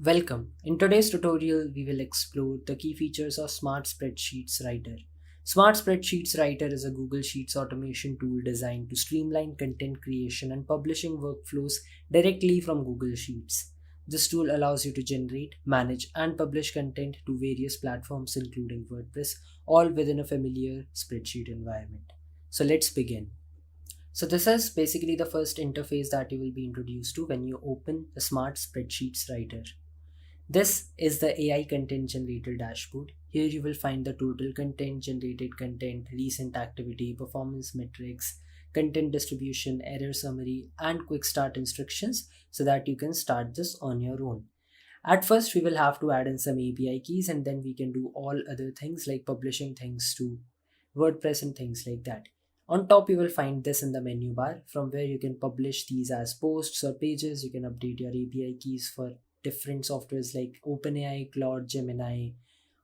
Welcome. In today's tutorial, we will explore the key features of Smart Spreadsheets Writer. Smart Spreadsheets Writer is a Google Sheets automation tool designed to streamline content creation and publishing workflows directly from Google Sheets. This tool allows you to generate, manage, and publish content to various platforms, including WordPress, all within a familiar spreadsheet environment. So let's begin. So this is basically the first interface that you will be introduced to when you open the Smart Spreadsheets Writer. This is the AI content generator dashboard. Here you will find the total content, generated content, recent activity, performance metrics, content distribution, error summary, and quick start instructions so that you can start this on your own. At first, we will have to add in some API keys and then we can do all other things like publishing things to WordPress and things like that. On top, you will find this in the menu bar from where you can publish these as posts or pages. You can update your API keys for different softwares like OpenAI, Claude, Gemini,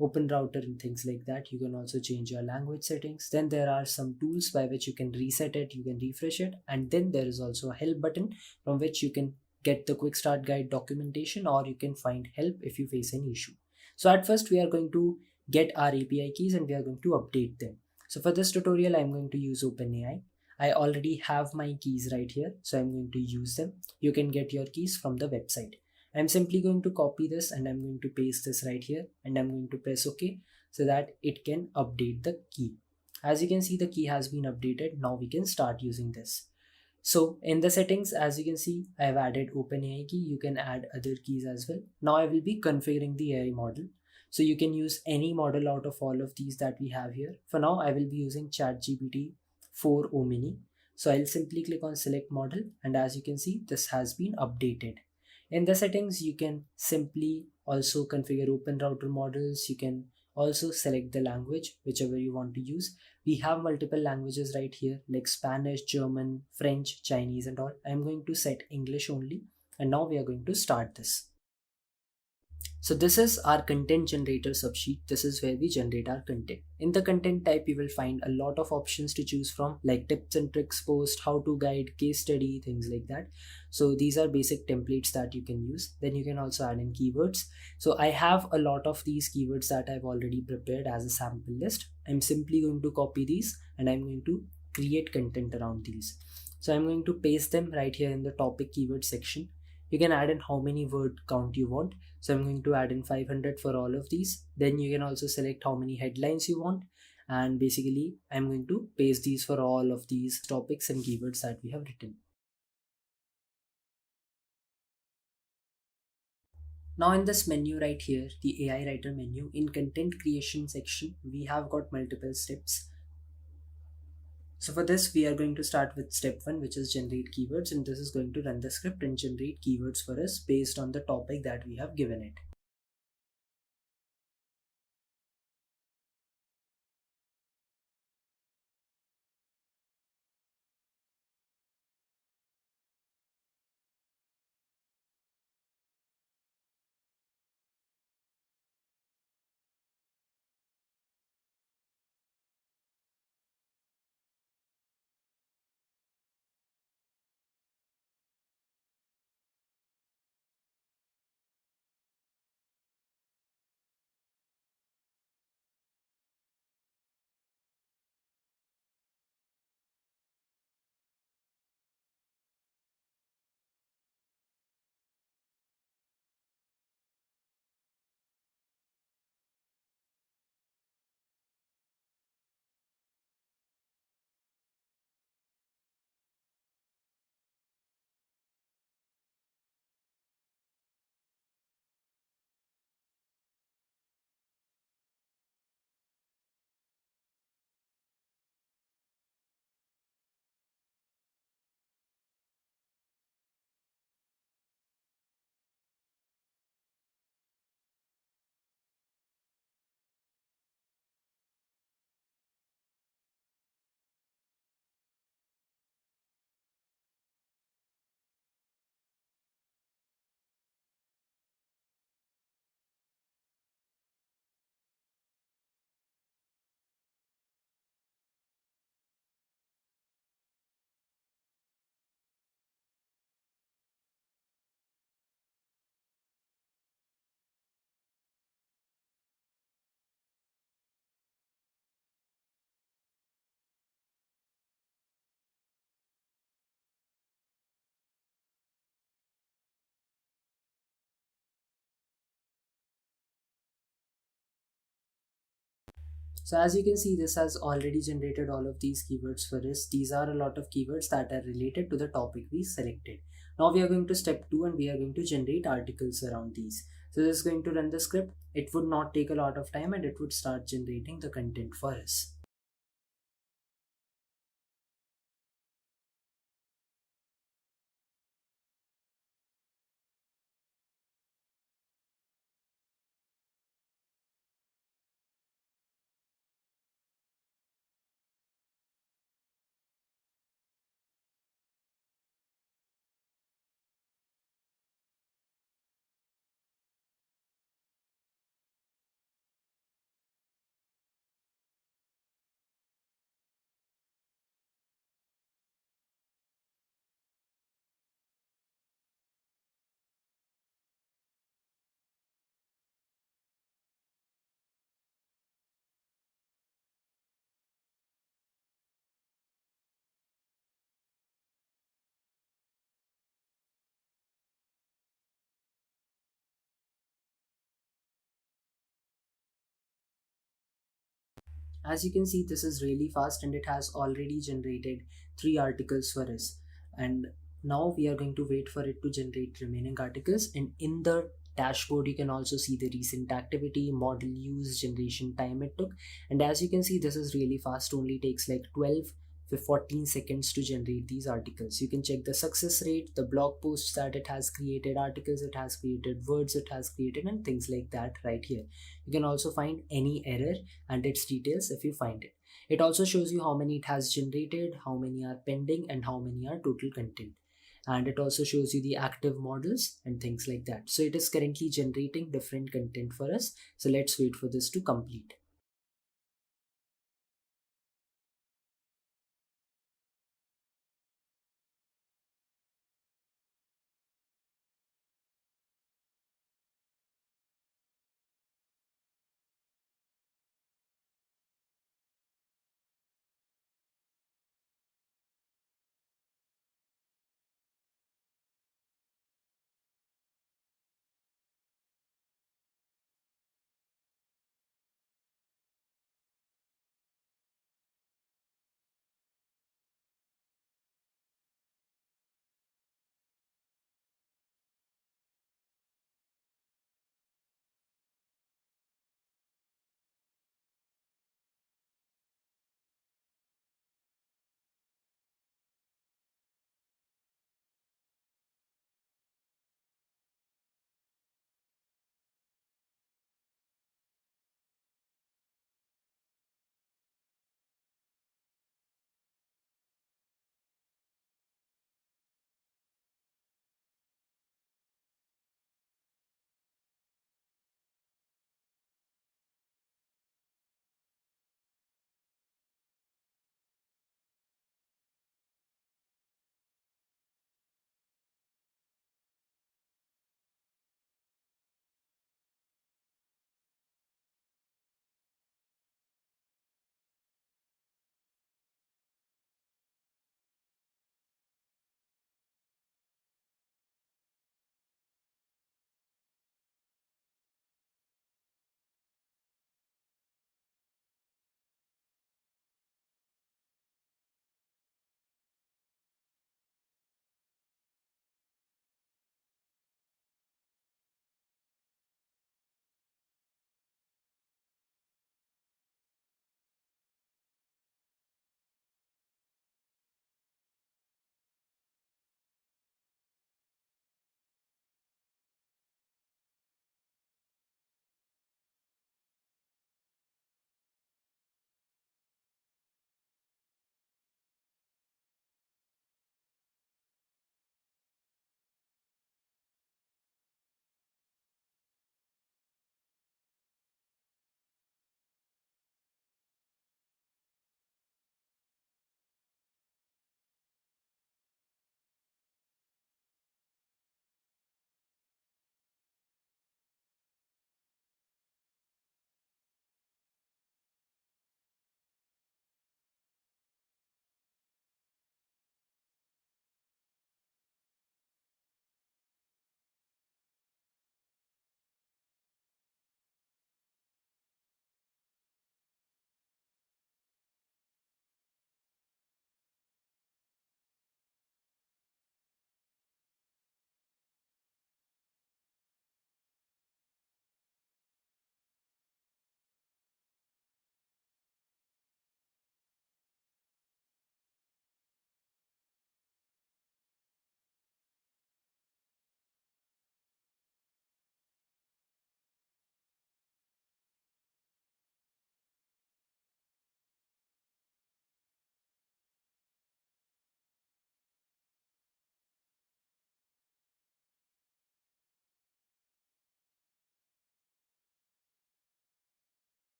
OpenRouter, and things like that. You can also change your language settings. Then there are some tools by which you can reset it, you can refresh it, and then there is also a help button from which you can get the quick start guide documentation or you can find help if you face an issue. So at first we are going to get our API keys and we are going to update them. So for this tutorial, I'm going to use OpenAI. I already have my keys right here, so I'm going to use them. You can get your keys from the website. I'm simply going to copy this and I'm going to paste this right here and I'm going to press OK so that it can update the key. As you can see, the key has been updated. Now we can start using this. So in the settings, as you can see, I have added OpenAI key. You can add other keys as well. Now I will be configuring the AI model. So you can use any model out of all of these that we have here. For now, I will be using ChatGPT 4 Omni. So I'll simply click on select model and as you can see, this has been updated. In the settings, you can simply also configure open router models. You can also select the language, whichever you want to use. We have multiple languages right here like Spanish, German, French, Chinese and all. I'm going to set English only. And now we are going to start this. So this is our content generator subsheet. This is where we generate our content. In the content type, you will find a lot of options to choose from like tips and tricks post, how to guide, case study, things like that. So these are basic templates that you can use. Then you can also add in keywords. So I have a lot of these keywords that I've already prepared as a sample list. I'm simply going to copy these and I'm going to create content around these. So I'm going to paste them right here in the topic keyword section. You can add in how many word count you want. So I'm going to add in 500 for all of these. Then you can also select how many headlines you want. And basically I'm going to paste these for all of these topics and keywords that we have written. Now in this menu right here, the AI writer menu, in content creation section, we have got multiple steps. So for this, we are going to start with step 1, which is generate keywords, and this is going to run the script and generate keywords for us based on the topic that we have given it. So as you can see, this has already generated all of these keywords for us. These are a lot of keywords that are related to the topic we selected. Now we are going to step 2 and we are going to generate articles around these. So this is going to run the script. It would not take a lot of time and it would start generating the content for us. As you can see, this is really fast and it has already generated 3 articles for us. And now we are going to wait for it to generate remaining articles. And in the dashboard, you can also see the recent activity, model use, generation time it took. And as you can see, this is really fast, only takes like 12 to 14 seconds to generate these articles. You can check the success rate, the blog posts that it has created, articles it has created, words it has created, and things like that right here. You can also find any error and its details if you find it. It also shows you how many it has generated, how many are pending, and how many are total content. And it also shows you the active models and things like that. So it is currently generating different content for us. So let's wait for this to complete.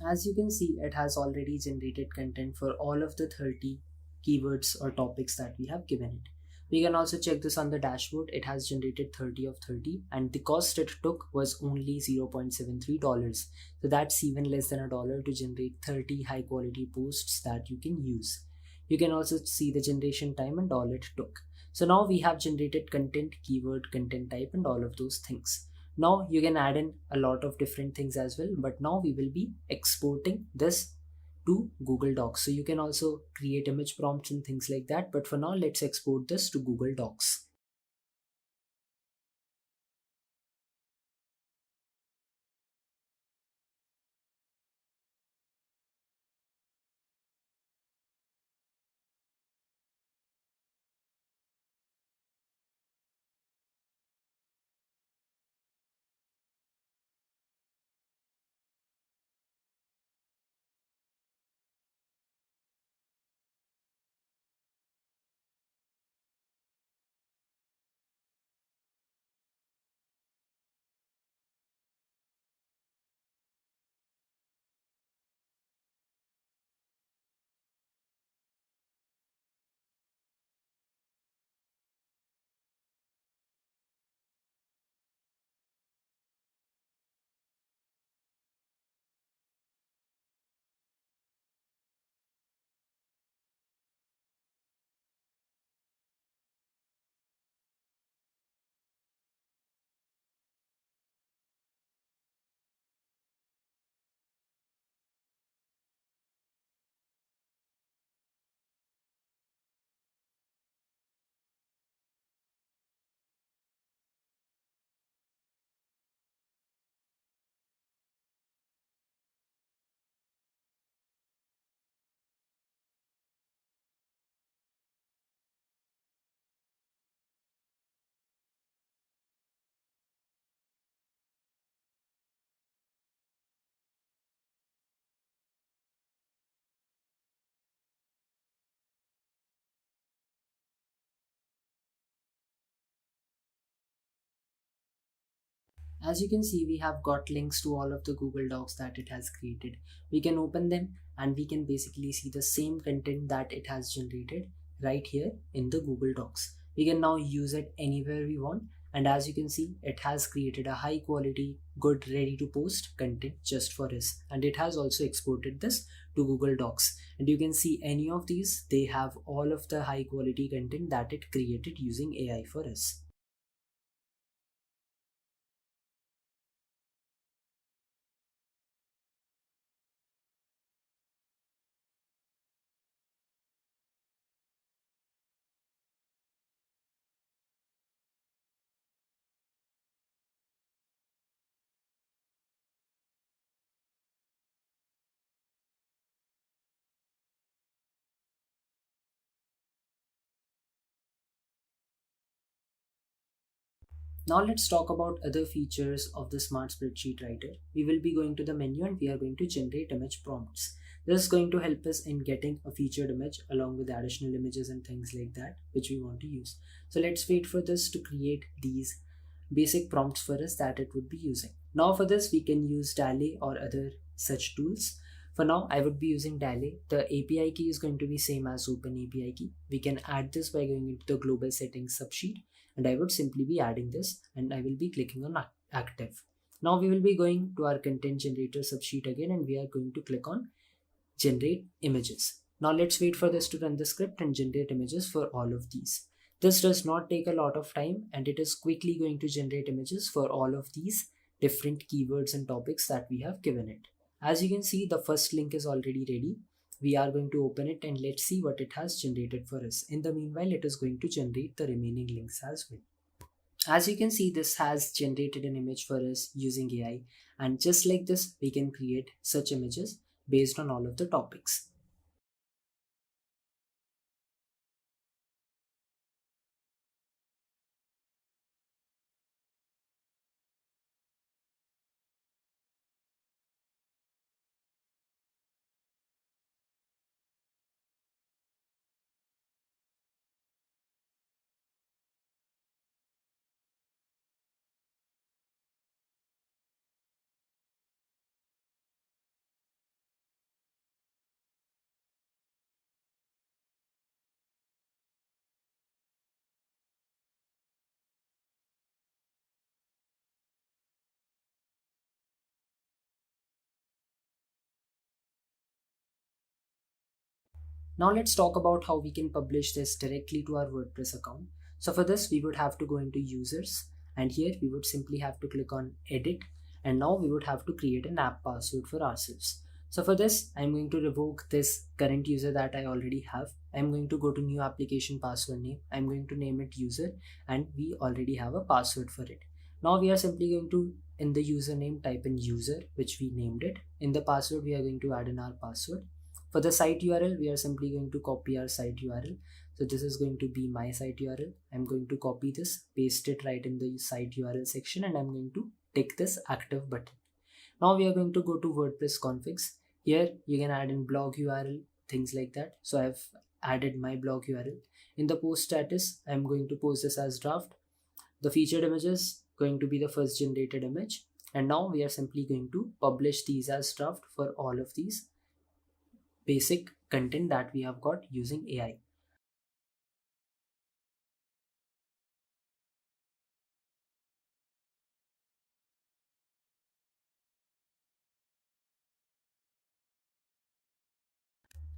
As you can see, it has already generated content for all of the 30 keywords or topics that we have given it. We can also check this on the dashboard. It has generated 30 of 30, and the cost it took was only $0.73. So that's even less than a dollar to generate 30 high quality posts that you can use. You can also see the generation time and all it took. So now we have generated content, keyword, content type, and all of those things. Now you can add in a lot of different things as well, but now we will be exporting this to Google Docs. So you can also create image prompts and things like that, but for now let's export this to Google Docs. As you can see, we have got links to all of the Google Docs that it has created. We can open them and we can basically see the same content that it has generated right here in the Google Docs. We can now use it anywhere we want. And as you can see, it has created a high quality, good, ready to post content just for us. And it has also exported this to Google Docs. And you can see any of these, they have all of the high quality content that it created using AI for us. Now let's talk about other features of the Smart Spreadsheet Writer. We will be going to the menu and we are going to generate image prompts. This is going to help us in getting a featured image along with additional images and things like that which we want to use. So let's wait for this to create these basic prompts for us that it would be using. Now for this we can use DALL-E or other such tools. For now I would be using DALL-E. The API key is going to be same as Open API key. We can add this by going into the global settings subsheet, and I would simply be adding this and I will be clicking on active. Now we will be going to our content generator subsheet again and we are going to click on generate images. Now let's wait for this to run the script and generate images for all of these. This does not take a lot of time and it is quickly going to generate images for all of these different keywords and topics that we have given it. As you can see, the first link is already ready. We are going to open it and let's see what it has generated for us. In the meanwhile, it is going to generate the remaining links as well. As you can see, this has generated an image for us using AI, and just like this, we can create such images based on all of the topics. Now let's talk about how we can publish this directly to our WordPress account. So for this, we would have to go into users, and here we would simply have to click on edit, and now we would have to create an app password for ourselves. So for this, I'm going to revoke this current user that I already have. I'm going to go to new application password name. I'm going to name it user, and we already have a password for it. Now we are simply going to, in the username, type in user, which we named it. In the password, we are going to add in our password. For the site URL, we are simply going to copy our site URL. So this is going to be my site URL. I'm going to copy this, paste it right in the site URL section, and I'm going to tick this active button. Now we are going to go to WordPress configs. Here you can add in blog URL, things like that. So I've added my blog URL. In the post status, I'm going to post this as draft. The featured image is going to be the first generated image. And now we are simply going to publish these as draft for all of these basic content that we have got using AI.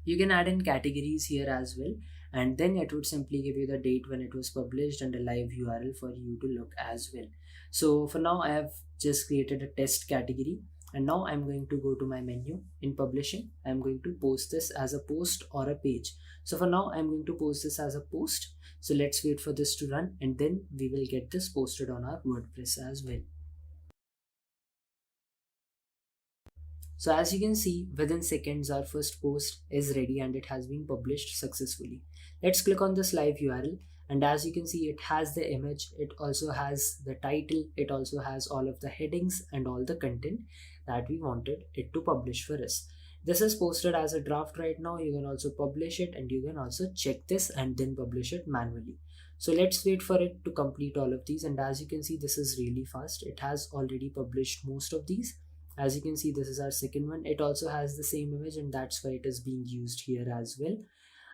You can add in categories here as well, and then it would simply give you the date when it was published and a live URL for you to look as well. So for now, I have just created a test category, and now I'm going to go to my menu in publishing. I'm going to post this as a post or a page. So for now, I'm going to post this as a post. So let's wait for this to run, and then we will get this posted on our WordPress as well. So as you can see, within seconds our first post is ready and it has been published successfully. Let's click on this live URL, and as you can see, it has the image, it also has the title, it also has all of the headings and all the content that we wanted it to publish for us. This is posted as a draft right now. You can also publish it, and you can also check this and then publish it manually. So let's wait for it to complete all of these, and as you can see, this is really fast. It has already published most of these. As you can see, this is our second one. It also has the same image, and that's why it is being used here as well.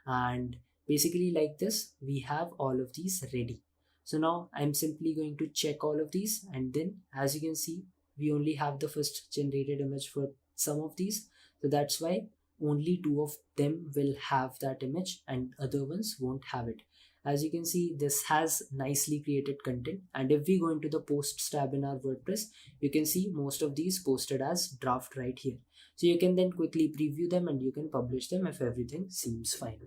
And basically like this, we have all of these ready. So now I'm simply going to check all of these, and then as you can see, we only have the first generated image for some of these. So that's why only two of them will have that image and other ones won't have it. As you can see, this has nicely created content, and if we go into the posts tab in our WordPress, you can see most of these posted as draft right here. So you can then quickly preview them and you can publish them if everything seems fine.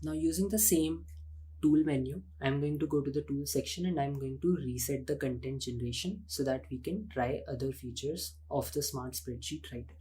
Now using the same tool menu, I'm going to go to the tool section and I'm going to reset the content generation so that we can try other features of the Smart Spreadsheet Writer.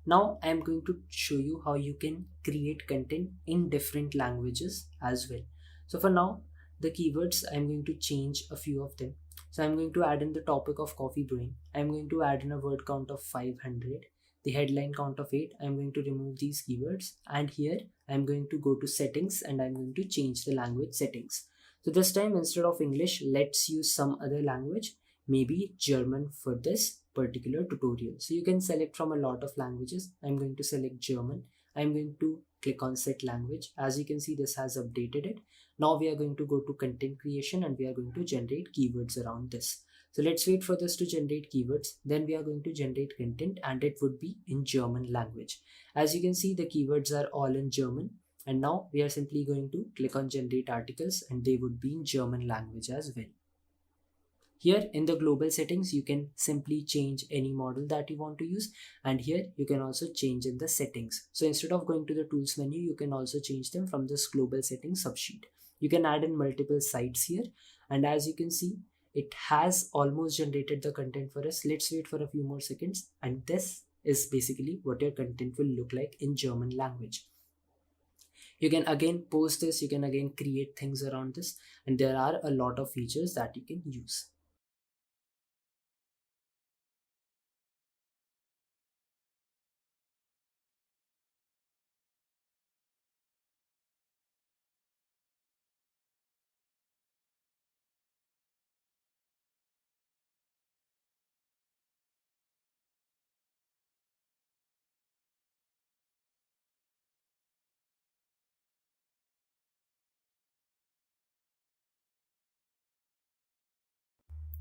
Now I'm going to show you how you can create content in different languages as well. So for now, the keywords, I'm going to change a few of them. So I'm going to add in the topic of coffee brewing. I'm going to add in a word count of 500, the headline count of 8. I'm going to remove these keywords, and here I'm going to go to settings and I'm going to change the language settings. So this time, instead of English, let's use some other language, maybe German for this particular tutorial. So you can select from a lot of languages. I'm going to select German. I'm going to click on set language. As you can see, this has updated it. Now we are going to go to content creation and we are going to generate keywords around this. So let's wait for this to generate keywords. Then we are going to generate content, and it would be in German language. As you can see, the keywords are all in German. And now we are simply going to click on generate articles, and they would be in German language as well. Here in the global settings, you can simply change any model that you want to use, and here you can also change in the settings. So instead of going to the tools menu, you can also change them from this global settings subsheet. You can add in multiple sites here, and as you can see, it has almost generated the content for us. Let's wait for a few more seconds, and this is basically what your content will look like in German language. You can again post this, you can again create things around this, and there are a lot of features that you can use.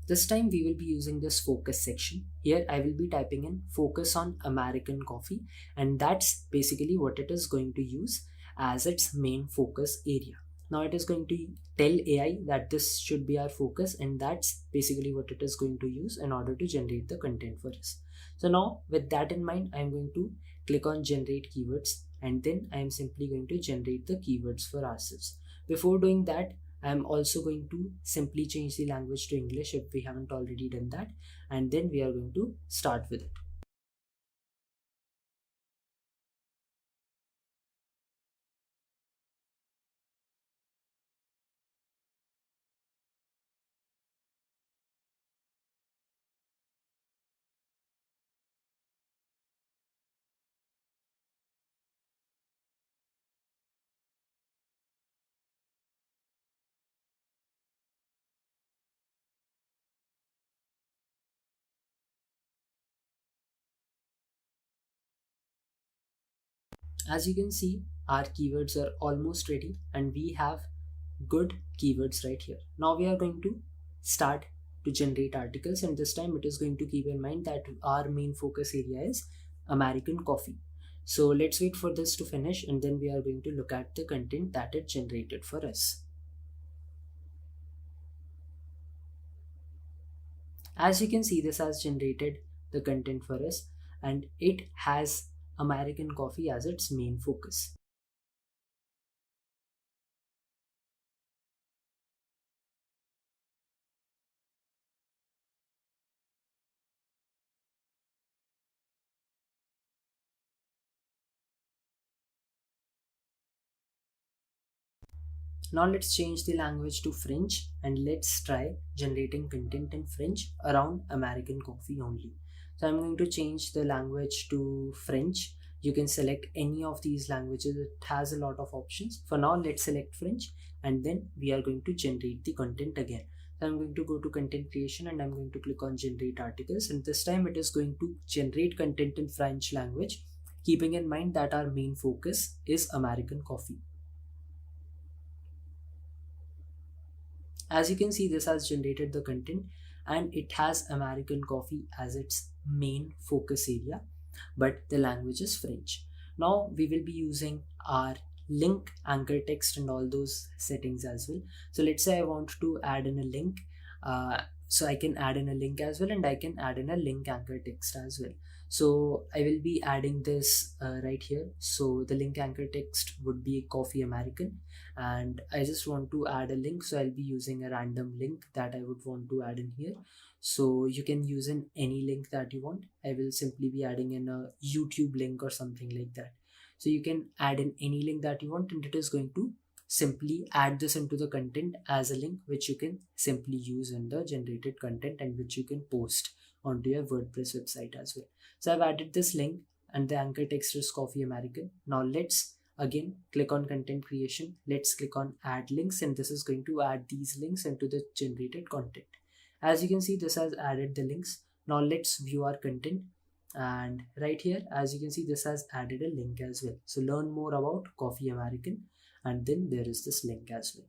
This time we will be using this focus section. Here I will be typing in focus on American coffee, and that's basically what it is going to use as its main focus area. Now it is going to tell AI that this should be our focus, and that's basically what it is going to use in order to generate the content for us. So now with that in mind, I'm going to click on generate keywords, and then I'm simply going to generate the keywords for ourselves. Before doing that, I'm also going to simply change the language to English if we haven't already done that, and then we are going to start with it. As you can see, our keywords are almost ready and we have good keywords right here. Now we are going to start to generate articles, and this time it is going to keep in mind that our main focus area is American coffee. So let's wait for this to finish and then we are going to look at the content that it generated for us. As you can see, this has generated the content for us and it has American coffee as its main focus. Now let's change the language to French and let's try generating content in French around American coffee only. So I'm going to change the language to French. You can select any of these languages. It has a lot of options. For now, let's select French and then we are going to generate the content again. So I'm going to go to content creation and I'm going to click on generate articles, and this time it is going to generate content in French language, keeping in mind that our main focus is American coffee. As you can see, this has generated the content and it has American coffee as its main focus area, but the language is French. Now we will be using our link, anchor text, and all those settings as well. So let's say I want to add in a link. So I can add in a link as well, and I can add in a link anchor text as well. So I will be adding this right here. So the link anchor text would be coffee American, and I just want to add a link, so I'll be using a random link that I would want to add in here. So you can use in any link that you want. I will simply be adding in a YouTube link or something like that. So you can add in any link that you want, and it is going to simply add this into the content as a link which you can simply use in the generated content and which you can post onto your WordPress website as well. So I've added this link and the anchor text is coffee American. Now let's again click on content creation. Let's click on add links, and this is going to add these links into the generated content. As you can see, this has added the links. Now let's view our content, and right here, as you can see, this has added a link as well. So learn more about coffee American, and then there is this link as well.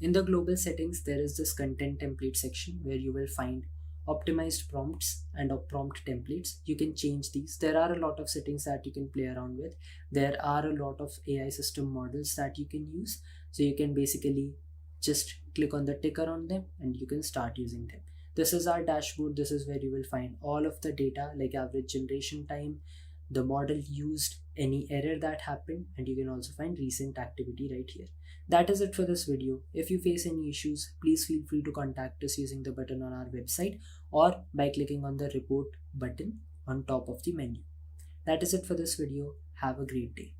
In the global settings, there is this content template section where you will find optimized prompts and prompt templates. You can change these. There are a lot of settings that you can play around with. There are a lot of AI system models that you can use. So you can basically just click on the ticker on them and you can start using them. This is our dashboard. This is where you will find all of the data like average generation time, the model used, any error that happened, and you can also find recent activity right here. That is it for this video. If you face any issues, please feel free to contact us using the button on our website or by clicking on the report button on top of the menu. That is it for this video. Have a great day.